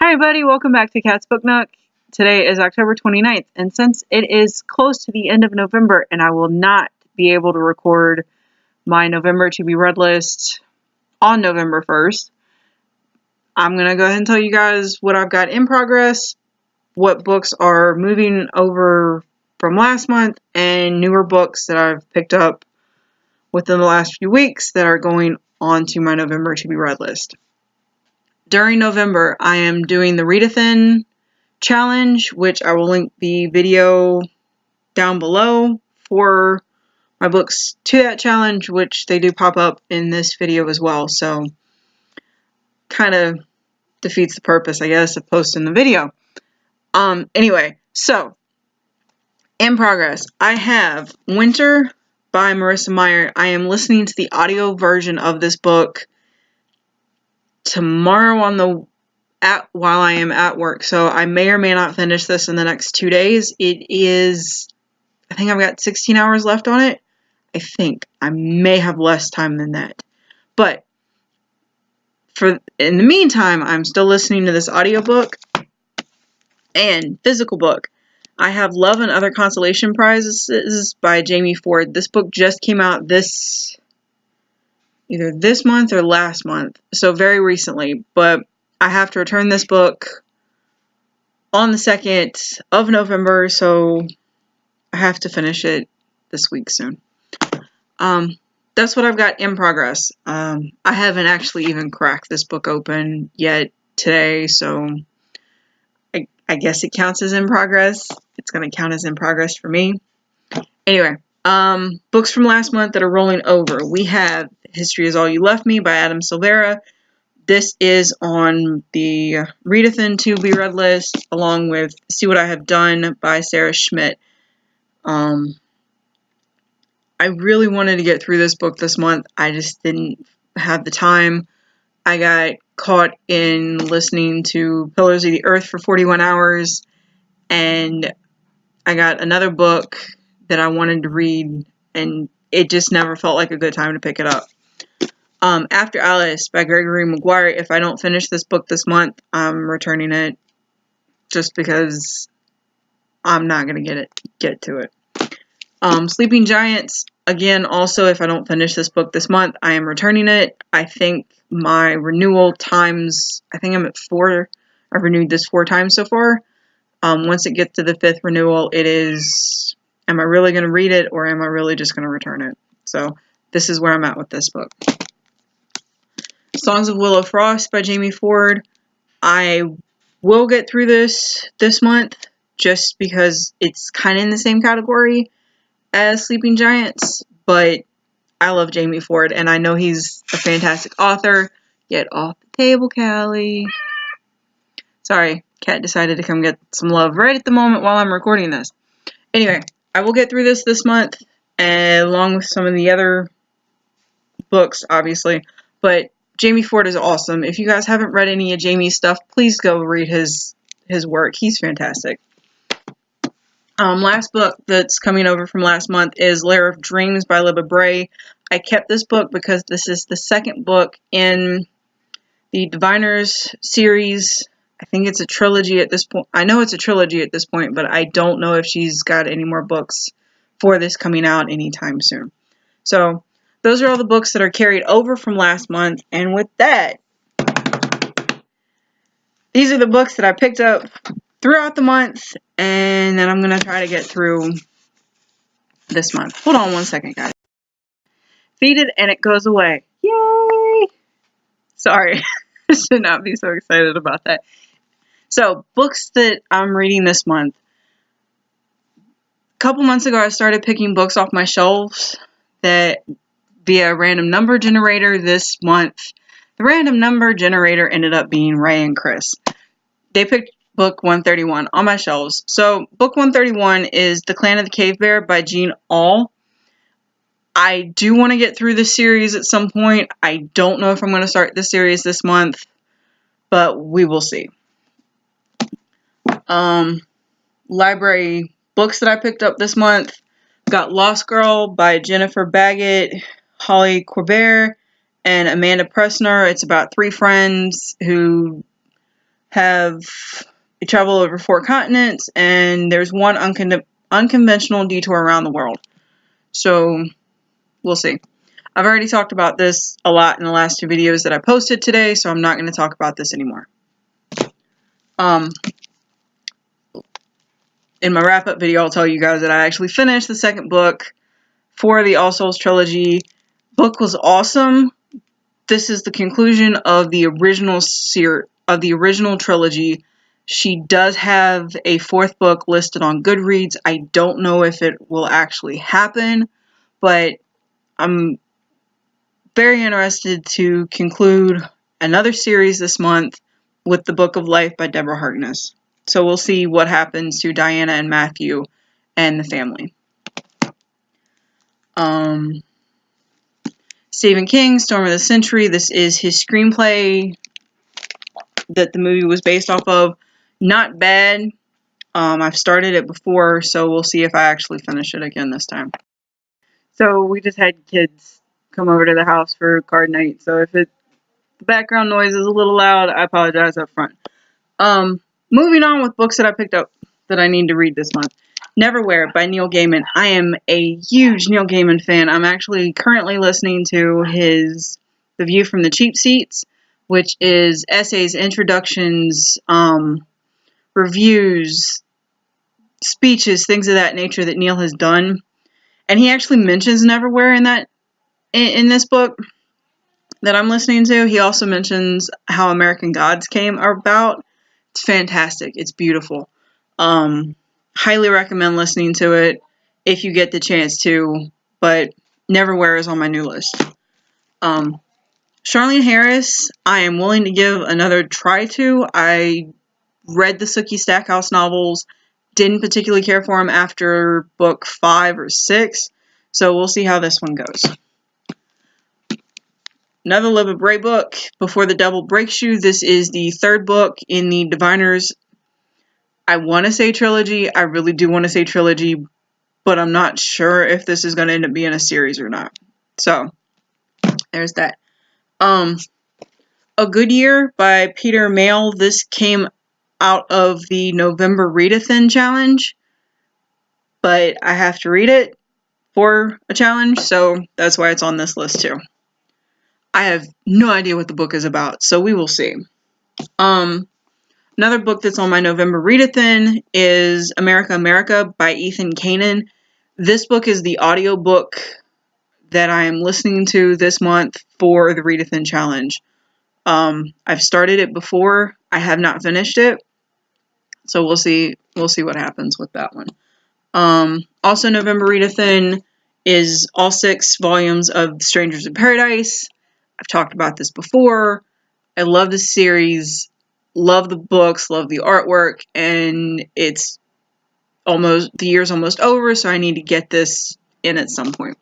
Hi everybody, welcome back to Cat's Book Nook. Today is October 29th, and since it is close to the end of November and I will not be able to record my November to be read list on November 1st, I'm going to go ahead and tell you guys what I've got in progress, what books are moving over from last month, and newer books that I've picked up within the last few weeks that are going on to my November to be read list. During November, I am doing the Readathon challenge, which I will link the video down below for my books to that challenge, which they do pop up in this video as well. So, kind of defeats the purpose, I guess, of posting the video. Anyway, so, in progress, I have Winter by Marissa Meyer. I am listening to the audio version of this book tomorrow while I am at work, so I may or may not finish this in the next 2 days. I think I've got 16 hours left on it. I think I may have less time than that, but in the meantime, I'm still listening to this audiobook and physical book. I have Love and Other Consolation Prizes by Jamie Ford. This book just came out either this month or last month, so very recently, but I have to return this book on the 2nd of November, so I have to finish it this week soon. That's what I've got in progress. I haven't actually even cracked this book open yet today, so I guess it counts as in progress. It's going to count as in progress for me. Anyway, books from last month that are rolling over. We have History Is All You Left Me by Silvera. This is on the Readathon to be read list, along with See What I Have Done by Schmidt. I really wanted to get through this book this month. I just didn't have the time. I got caught in listening to Pillars of the Earth for 41 hours, and I got another book that I wanted to read, and it just never felt like a good time to pick it up. After Alice by Gregory MaGuire. If I don't finish this book this month, I'm returning it just because I'm not going to get to it. Sleeping Giants, again, also, if I don't finish this book this month, I am returning it. I think my renewal times, I think I'm at 4. I've renewed this 4 times so far. Once it gets to the 5th renewal, it is, am I really going to read it, or am I really just going to return it? So, this is where I'm at with this book. Songs of Willow Frost by Jamie Ford. I will get through this month just because it's kind of in the same category as Sleeping Giants, but I love Jamie Ford and I know he's a fantastic author. Get off the table, Callie. Sorry, Cat decided to come get some love right at the moment while I'm recording this. Anyway, I will get through this month along with some of the other books, obviously, but Jamie Ford is awesome. If you guys haven't read any of Jamie's stuff, please go read his work. He's fantastic. Last book that's coming over from last month is Lair of Dreams by Libba Bray. I kept this book because this is the second book in the Diviners series. I think it's a trilogy at this point. I know it's a trilogy at this point, but I don't know if she's got any more books for this coming out anytime soon. So, those are all the books that are carried over from last month, and with that, these are the books that I picked up throughout the month, and then I'm going to try to get through this month. Hold on one second, guys. Feed it, and it goes away. Yay! Sorry, I should not be so excited about that. So, books that I'm reading this month. A couple months ago, I started picking books off my shelves that via random number generator. This month, the random number generator ended up being Ray and Chris. They picked book 131 on my shelves. So book 131 is The Clan of the Cave Bear by Jean Auel. I do want to get through this series at some point. I don't know if I'm going to start this series this month, but we will see. Library books that I picked up this month. Got Lost Girl by Jennifer Baggett, Holly Corbett, and Amanda Pressner. It's about 3 friends who have they travel over 4 continents, and there's one unconventional detour around the world. So we'll see. I've already talked about this a lot in the last 2 videos that I posted today, so I'm not going to talk about this anymore. In my wrap-up video, I'll tell you guys that I actually finished the 2nd book for the All Souls trilogy. Book was awesome. This is the conclusion of the original trilogy. She does have a 4th book listed on Goodreads. I don't know if it will actually happen, but I'm very interested to conclude another series this month with the Book of Life by Deborah Harkness. So we'll see what happens to Diana and Matthew and the family. Stephen King, Storm of the Century. This is his screenplay that the movie was based off of. Not bad. I've started it before, so we'll see if I actually finish it again this time. So we just had kids come over to the house for card night, so if the background noise is a little loud, I apologize up front. Moving on with books that I picked up that I need to read this month. Neverwhere by Neil Gaiman. I am a huge Neil Gaiman fan. I'm actually currently listening to The View from the Cheap Seats, which is essays, introductions, reviews, speeches, things of that nature that Neil has done. And he actually mentions Neverwhere in this book that I'm listening to. He also mentions how American Gods came about. It's fantastic. It's beautiful. Highly recommend listening to it if you get the chance to, but Neverwhere is on my new list. Charlaine Harris, I am willing to give another try to. I read the Sookie Stackhouse novels, didn't particularly care for them after book 5 or 6, so we'll see how this one goes. Another Libba Bray book, Before the Devil Breaks You. This is the 3rd book in the Diviners, I want to say trilogy. I really do want to say trilogy, but I'm not sure if this is going to end up being a series or not. So, there's that. A Good Year by Peter Mayle. This came out of the November Readathon challenge, but I have to read it for a challenge, so that's why it's on this list too. I have no idea what the book is about, so we will see. Another book that's on my November Readathon is America, America by Ethan Kanan. This book is the audiobook that I am listening to this month for the Readathon challenge. I've started it before. I have not finished it. So we'll see what happens with that one. Also November Readathon is all 6 volumes of Strangers in Paradise. I've talked about this before. I love this series. Love the books, love the artwork, and the year's almost over, so I need to get this in at some point.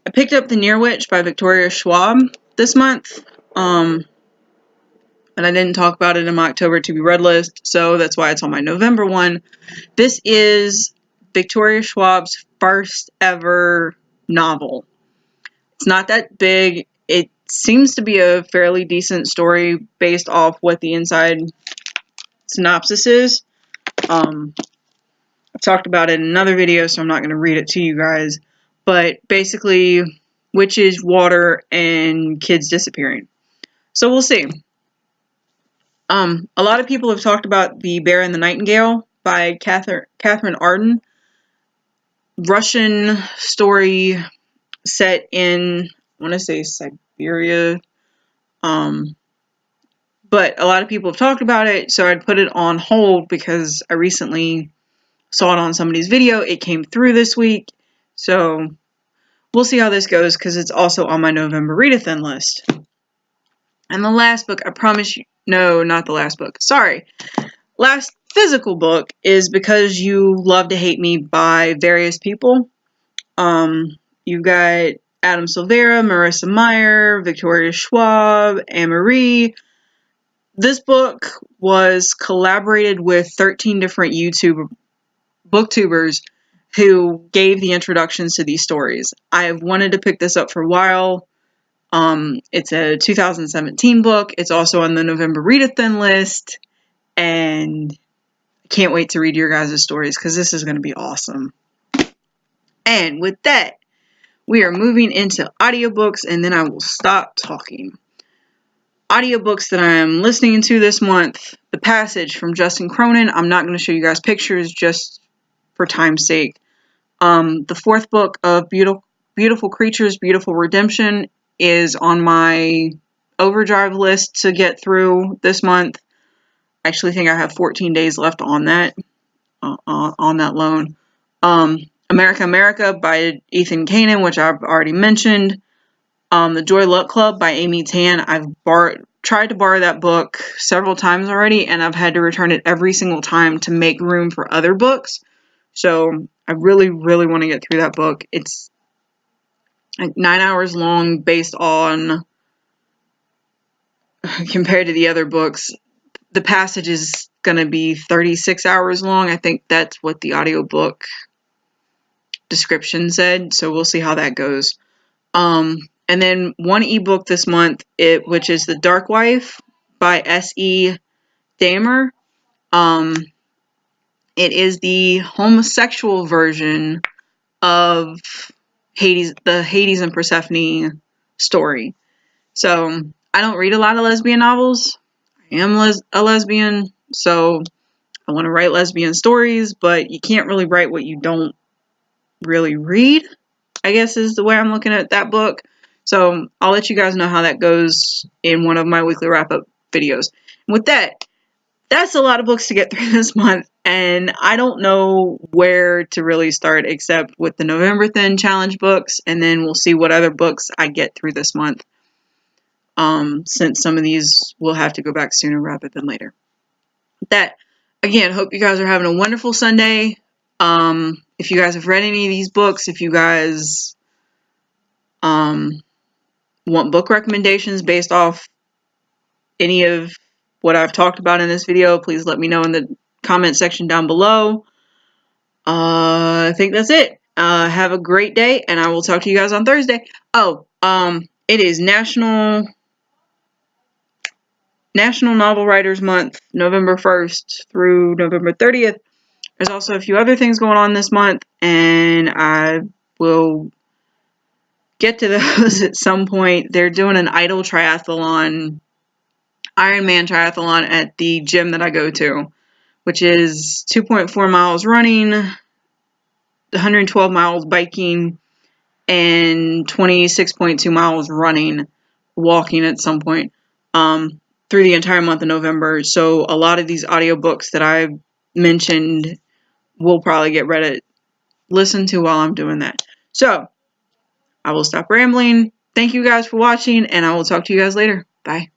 I picked up The Near Witch by Victoria Schwab this month, and I didn't talk about it in my October to be read list, so that's why it's on my November one. This is Victoria Schwab's first ever novel. It's not that big. It seems to be a fairly decent story based off what the inside synopsis is. I've talked about it in another video, so I'm not going to read it to you guys. But basically, witches, water, and kids disappearing. So we'll see. A lot of people have talked about The Bear and the Nightingale by Katherine Arden. Russian story set in, I want to say Siberia. But a lot of people have talked about it, so I'd put it on hold because I recently saw it on somebody's video. It came through this week, so we'll see how this goes because it's also on my November Readathon list. And the last book, I promise you, no, not the last book, sorry. Last physical book is Because You Love to Hate Me by various people. You've got Adam Silvera, Marissa Meyer, Victoria Schwab, Anne-Marie. This book was collaborated with 13 different booktubers who gave the introductions to these stories. I have wanted to pick this up for a while. It's a 2017 book. It's also on the November Readathon list, and I can't wait to read your guys' stories because this is going to be awesome. And with that, we are moving into audiobooks, and then I will stop talking. Audiobooks that I am listening to this month: The Passage from Justin Cronin. I'm not going to show you guys pictures just for time's sake. The fourth book of Beautiful Creatures, Beautiful Redemption is on my overdrive list to get through this month. I actually think I have 14 days left on that loan. America, America by Ethan Kanan, which I've already mentioned. The Joy Luck Club by Amy Tan. I've tried to borrow that book several times already, and I've had to return it every single time to make room for other books. So I really, really want to get through that book. It's like 9 hours long based on, compared to the other books, The Passage is going to be 36 hours long. I think that's what the audiobook description said. So we'll see how that goes. And then one ebook this month, which is The Dark Wife by S.E. Damer. It is the homosexual version of the Hades and Persephone story. So I don't read a lot of lesbian novels. I am a lesbian, so I want to write lesbian stories, but you can't really write what you don't really read, I guess is the way I'm looking at that book. So I'll let you guys know how that goes in one of my weekly wrap-up videos. And with that, that's a lot of books to get through this month, and I don't know where to really start except with the November Thin Challenge books, and then we'll see what other books I get through this month, since some of these will have to go back sooner rather than later. With that, again, hope you guys are having a wonderful Sunday. If you guys have read any of these books, if you guys want book recommendations based off any of what I've talked about in this video, please let me know in the comment section down below. I think that's it. Have a great day, and I will talk to you guys on Thursday. It is National Novel Writers Month, November 1st through November 30th. There's also a few other things going on this month, and I will get to those at some point. They're doing an idle triathlon, Ironman triathlon at the gym that I go to, which is 2.4 miles running, 112 miles biking, and 26.2 miles walking at some point, through the entire month of November. So a lot of these audiobooks that I mentioned will probably get listened to while I'm doing that. So I will stop rambling. Thank you guys for watching, and I will talk to you guys later. Bye.